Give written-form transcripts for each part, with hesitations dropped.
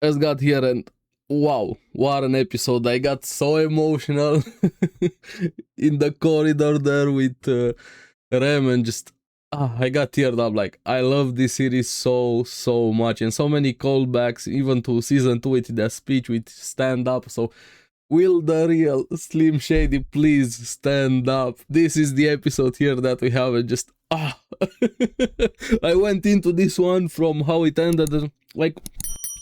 just got here and wow, what an episode. I got so emotional in the corridor there with Rem and just I got teared up. Like, I love this series so much, and so many callbacks even to season 2 with the speech with stand up. So will the real Slim Shady please stand up? This is the episode here that we have, and just I went into this one from how it ended, and like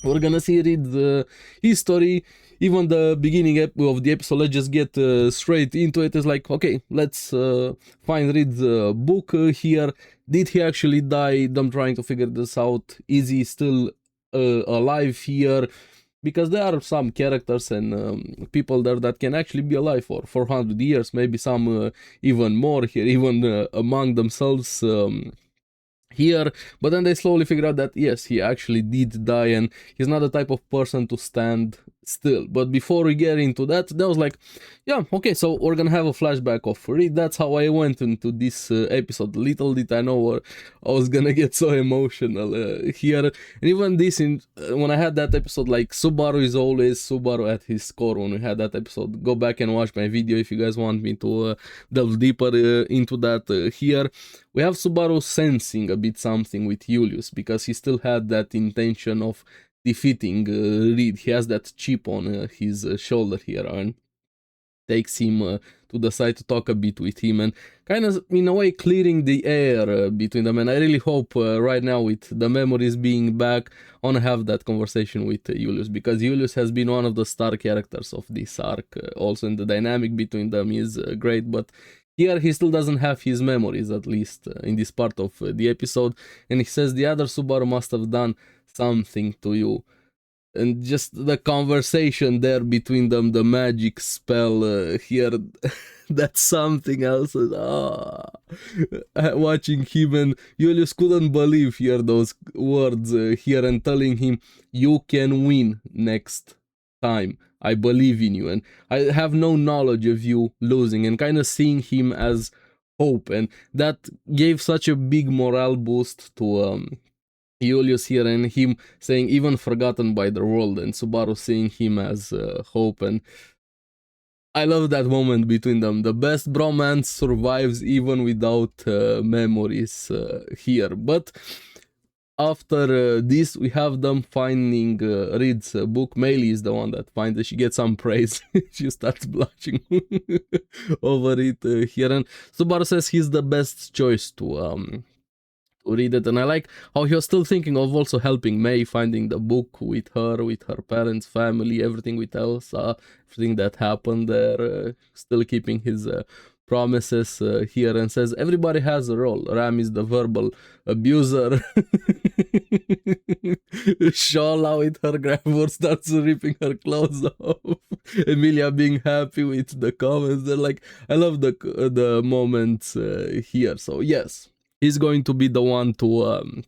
we're gonna see Reid the history, even the beginning of the episode. Let's just get straight into it. It's like, okay, let's find Reid's book here. Did he actually die? I'm trying to figure this out. Is he still alive here? Because there are some characters and people there that can actually be alive for 400 years, maybe some even more here, even among themselves. Here, but then they slowly figure out that yes, he actually did die, and he's not the type of person to stand still. But before we get into that, was like, yeah, okay, so we're gonna have a flashback of Reid. That's how I went into this episode. Little did I know I was gonna get so emotional here. And even this, when I had that episode, like, Subaru is always Subaru at his core. When we had that episode, go back and watch my video if you guys want me to delve deeper into that here. We have Subaru sensing a bit something with Julius, because he still had that intention of defeating Reid. He has that chip on his shoulder here, and takes him to the side to talk a bit with him, and kind of in a way clearing the air between them. And I really hope right now, with the memories being back, I want to have that conversation with Julius, because Julius has been one of the star characters of this arc also, and the dynamic between them is great. But here he still doesn't have his memories, at least in this part of the episode, and he says the other Subaru must have done something to you. And just the conversation there between them, the magic spell here, that's something else. Watching him, and Julius couldn't believe here those words here, and telling him, you can win next time. I believe in you, and I have no knowledge of you losing, and kind of seeing him as hope. And that gave such a big morale boost to Julius here, and him saying even forgotten by the world, and Subaru seeing him as hope. And I love that moment between them. The best bromance survives even without memories here. But after this, we have them finding Reid's book. Meili is the one that finds it. She gets some praise. She starts blushing over it here. And Subaru says he's the best choice to read it. And I like how he was still thinking of also helping May, finding the book with her parents, family, everything with Elsa, everything that happened there, still keeping his promises here, and says everybody has a role. Ram is the verbal abuser. Shola with her grammar starts ripping her clothes off. Emilia being happy with the comments. They're like, I love the moments here. So yes, he's going to be the one to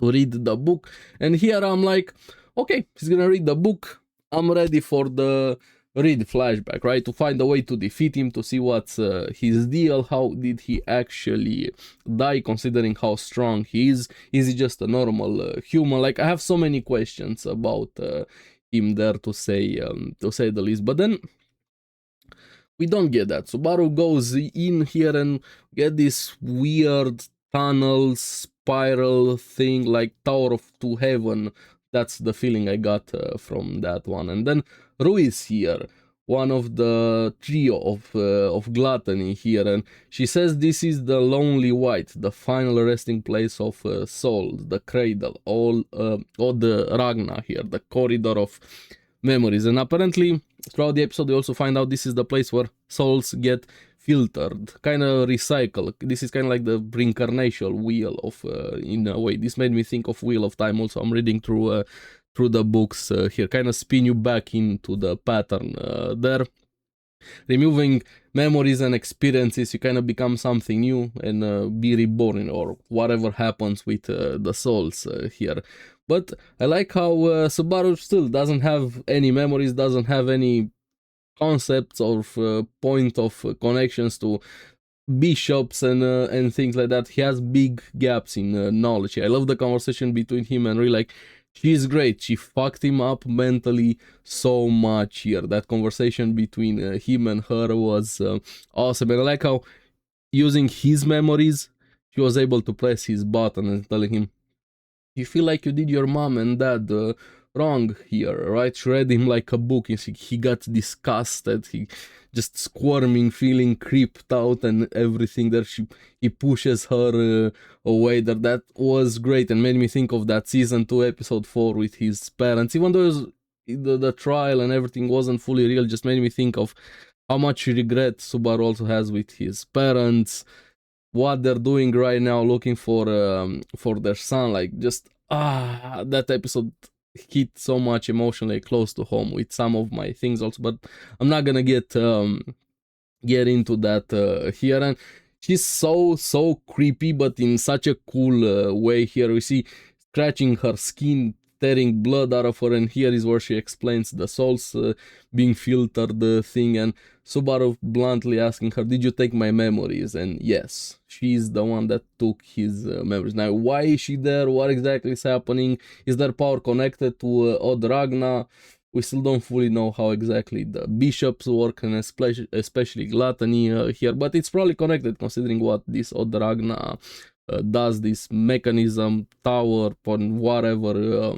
read the book. And here I'm like, okay, he's gonna read the book. I'm ready for the Reid flashback, right? To find a way to defeat him, to see what's his deal. How did he actually die, considering how strong he is? Is he just a normal human? Like, I have so many questions about him there, to say the least. But then we don't get that. Subaru goes in here and get this weird tunnel spiral thing, like Tower to Heaven. That's the feeling I got from that one. And then Ruiz here, one of the trio of gluttony here, and she says this is the lonely white, the final resting place of souls, the cradle, all the Ragna here, the corridor of memories. And apparently throughout the episode we also find out this is the place where souls get filtered, kind of recycled. This is kind of like the reincarnation wheel of in a way. This made me think of Wheel of Time also. I'm reading through the books here, kind of spin you back into the pattern there. Removing memories and experiences, you kind of become something new and be reborn, or whatever happens with the souls here. But I like how Subaru still doesn't have any memories, doesn't have any concepts or point of connections to bishops and things like that. He has big gaps in knowledge. I love the conversation between him and Reid, like, she's great. She fucked him up mentally so much here. That conversation between him and her was awesome. And I like how using his memories, she was able to press his button and telling him, you feel like you did your mom and dad wrong here, right? She read him like a book, and he got disgusted. He just squirming, feeling creeped out, and everything. That he pushes her away. That was great, and made me think of that season 2, episode 4 with his parents. Even though the trial and everything wasn't fully real, just made me think of how much regret Subaru also has with his parents, what they're doing right now, looking for their son. Like, just that episode hit so much emotionally close to home with some of my things also, but I'm not gonna get into that here. And she's so creepy, but in such a cool way. Here we see scratching her skin, tearing blood out of her, and here is where she explains the souls being filtered thing, and Subaru bluntly asking her, did you take my memories? And yes, she's the one that took his memories. Now, why is she there? What exactly is happening? Is their power connected to Odd Ragna? We still don't fully know how exactly the bishops work, and especially gluttony here, but it's probably connected considering what this Odd Ragna does, this mechanism, tower, or whatever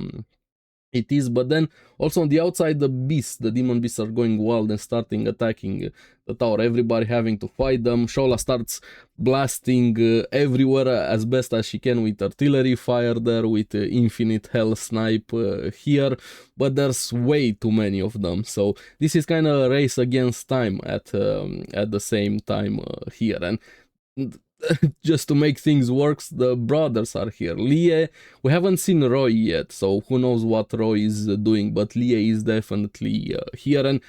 it is. But then also on the outside, the demon beasts are going wild and starting attacking the tower, everybody having to fight them. Shola starts blasting everywhere as best as she can with artillery fire there, with infinite hell snipe here, but there's way too many of them, so this is kind of a race against time at the same time here. And just to make things work, the brothers are here. Lie, we haven't seen Roy yet, so who knows what Roy is doing, but Lie is definitely here, and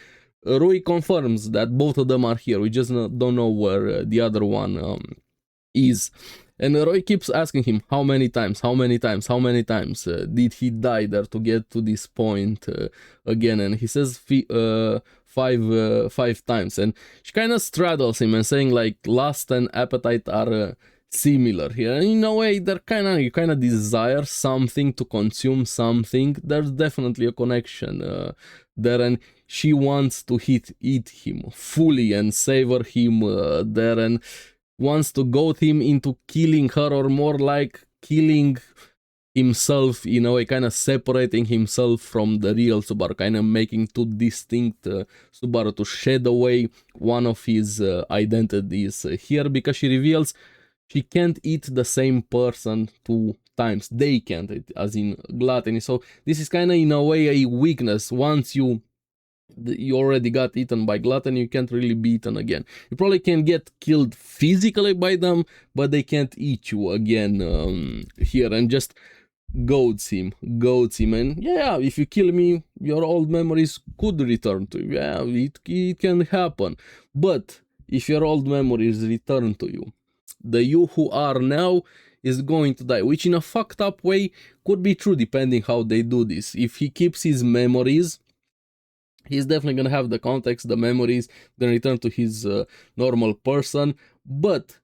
Roy confirms that both of them are here. We just don't know where the other one is. And Roy keeps asking him, how many times did he die there to get to this point again? And he says five times, and she kind of straddles him and saying like lust and appetite are similar here. And in a way, you kind of desire something to consume something. There's definitely a connection there, and she wants to eat him fully and savor him there, and wants to goad him into killing her, or more like killing himself in a way, kind of separating himself from the real Subaru, kind of making two distinct Subaru, to shed away one of his identities here, because she reveals she can't eat the same person 2 times. They can't, as in gluttony. So this is kind of in a way a weakness. Once you already got eaten by gluttony, you can't really be eaten again. You probably can get killed physically by them, but they can't eat you again here, and just goads him. And yeah, if you kill me, your old memories could return to you. Yeah, it can happen. But if your old memories return to you, the you who are now is going to die, which in a fucked up way could be true depending how they do this. If he keeps his memories, he's definitely gonna have the context, the memories, then return to his normal person. But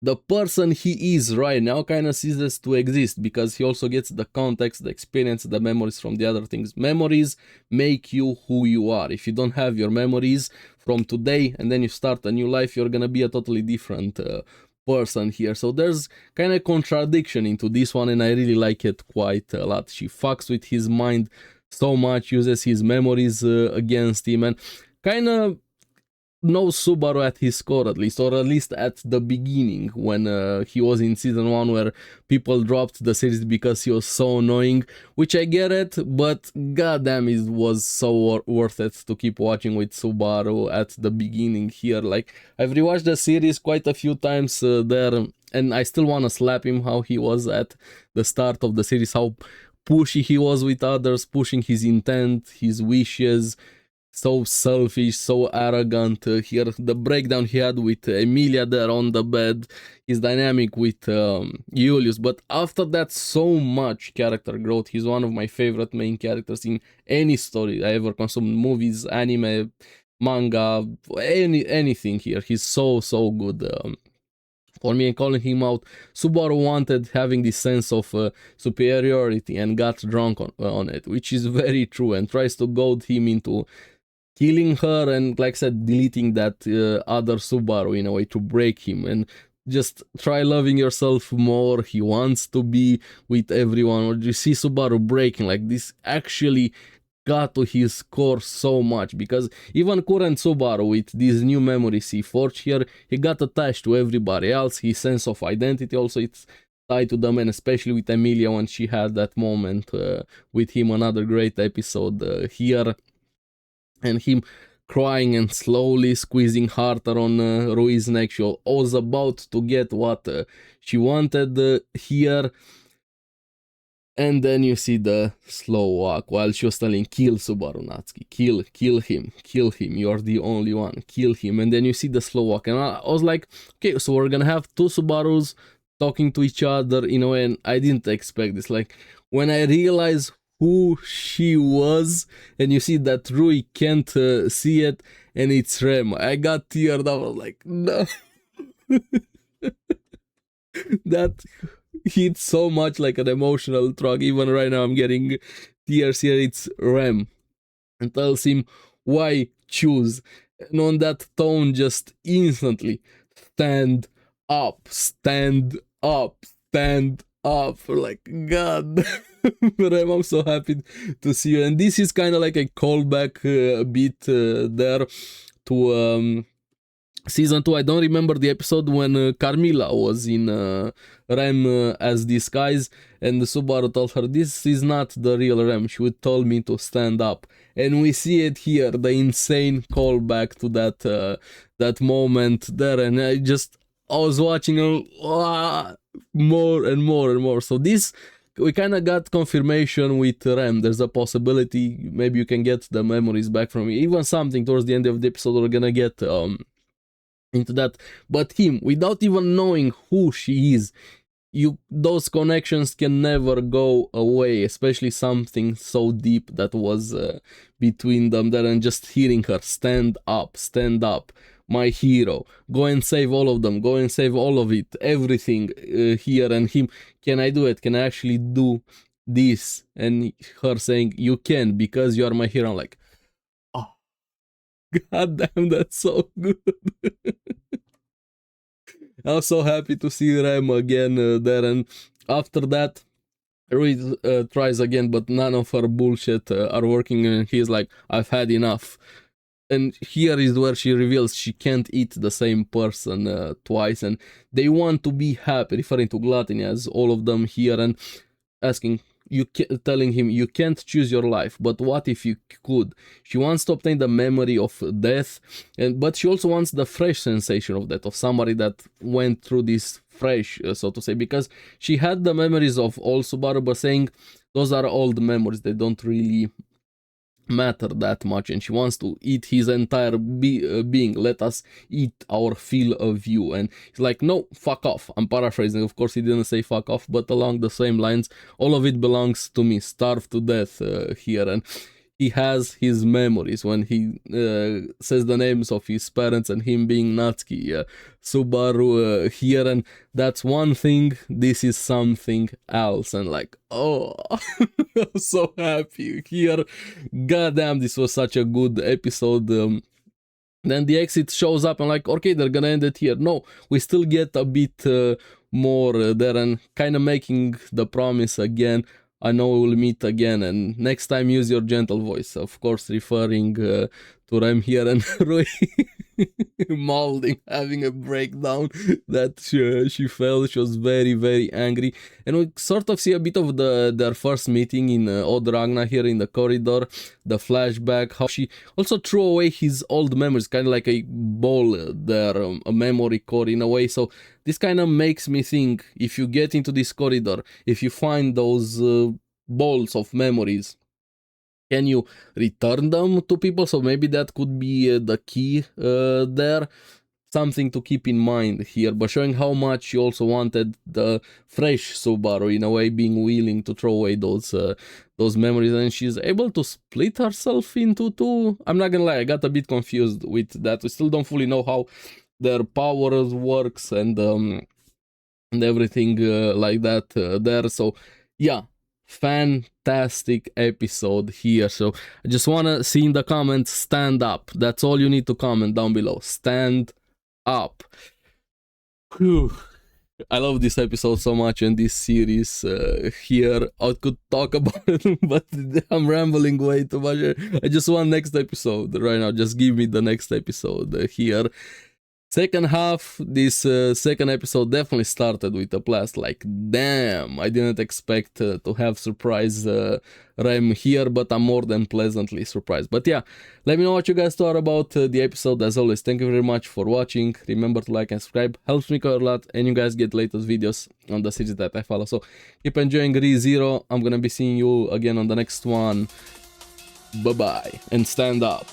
the person he is right now kind of ceases to exist, because he also gets the context, the experience, the memories from the other things. Memories make you who you are. If you don't have your memories from today and then you start a new life, you're gonna be a totally different person here. So there's kind of contradiction into this one, and I really like it quite a lot. She fucks with his mind so much, uses his memories against him, and kind of knows Subaru at his core, at least, or at least at the beginning, when he was in season 1, where people dropped the series because he was so annoying, which I get it, but goddamn, it was so worth it to keep watching with Subaru at the beginning here. Like, I've rewatched the series quite a few times there, and I still want to slap him how he was at the start of the series, how pushy he was with others, pushing his intent, his wishes, so selfish, so arrogant. Here, the breakdown he had with Emilia there on the bed, his dynamic with Julius, but after that, so much character growth. He's one of my favorite main characters in any story I ever consumed, movies, anime, manga, anything here. He's so good for me and calling him out. Subaru wanted having this sense of superiority and got drunk on it, which is very true, and tries to goad him into killing her and, like I said, deleting that other Subaru in a way to break him and just try loving yourself more. He wants to be with everyone. Or you see Subaru breaking, like this actually got to his core so much, because even current Subaru with these new memories he forged here, he got attached to everybody else. His sense of identity also, it's tied to them, and especially with Emilia when she had that moment with him, another great episode here, and him crying and slowly squeezing harder on Rui's neck. She was about to get what she wanted here. And then you see the slow walk while she was telling, kill Subaru Natsuki, kill him, you're the only one, kill him. And then you see the slow walk, and I was like, okay, so we're gonna have two Subarus talking to each other in a way, and I didn't expect this. Like, when I realized who she was, and you see that Rui can't see it, and it's Rem, I got teared up. I was like, no. That hit so much like an emotional track. Even right now I'm getting tears here. It's Rem and tells him why choose, and on that tone just instantly, stand up, stand up, stand up. Like, god. Rem, I'm so happy to see you. And this is kind of like a callback bit there to season 2. I don't remember the episode when Carmilla was in Rem as disguise, and Subaru told her, this is not the real Rem, she would told me to stand up. And we see it here, the insane callback to that moment there, and I was watching more and more and more. So this, we kind of got confirmation with Rem. There's a possibility maybe you can get the memories back from me. Even something towards the end of the episode we're gonna get into that. But him, without even knowing who she is, those connections can never go away, especially something so deep that was between them there, and just hearing her, stand up, my hero, go and save all of them, go and save all of it, everything here. And him, can I do it, can I actually do this? And her saying, you can, because you are my hero. I'm like, oh, god damn, that's so good. I'm so happy to see Rem again there, and after that Reid tries again, but none of her bullshit are working, and he's like, I've had enough. And here is where she reveals she can't eat the same person twice, and they want to be happy, referring to gluttony as all of them here, and asking, telling him, you can't choose your life, but what if you could? She wants to obtain the memory of death, but she also wants the fresh sensation of death, of somebody that went through this fresh, so to say, because she had the memories of all Subaru, but saying those are old memories, they don't really matter that much, and she wants to eat his entire being. Let us eat our fill of you. And he's like, no, fuck off. I'm paraphrasing, of course he didn't say fuck off, but along the same lines, all of it belongs to me, starve to death here. And he has his memories when he says the names of his parents and him being Natsuki, Subaru here, and that's one thing, this is something else. And like, oh, I'm so happy here. Goddamn, this was such a good episode. Then the exit shows up and like, okay, they're gonna end it here. No, we still get a bit more there, and kind of making the promise again, I know we will meet again, and next time use your gentle voice. Of course, referring to Rem here, and Rui molding, having a breakdown that she felt. She was very, very angry. And we sort of see a bit of their first meeting in Odd Ragnar here in the corridor, the flashback, how she also threw away his old memories, kind of like a ball there, a memory core in a way. So this kind of makes me think, if you get into this corridor, if you find those balls of memories, can you return them to people? So maybe that could be the key there. Something to keep in mind here, but showing how much she also wanted the fresh Subaru, in a way, being willing to throw away those memories, and she's able to split herself into two. I'm not gonna lie, I got a bit confused with that. We still don't fully know how their powers works, and and everything like that there. So yeah, fantastic episode here. So I just wanna see in the comments, stand up. That's all you need to comment down below. Stand up. Whew. I love this episode so much and this series here. I could talk about it, but I'm rambling way too much. I just want next episode right now. Just give me the next episode here. Second half, this second episode definitely started with a blast. Like, damn, I didn't expect to have surprise Rem here, but I'm more than pleasantly surprised. But yeah, let me know what you guys thought about the episode. As always, thank you very much for watching. Remember to like and subscribe, helps me quite a lot, and you guys get latest videos on the series that I follow. So keep enjoying rezero. I'm gonna be seeing you again on the next one. Bye bye, and stand up.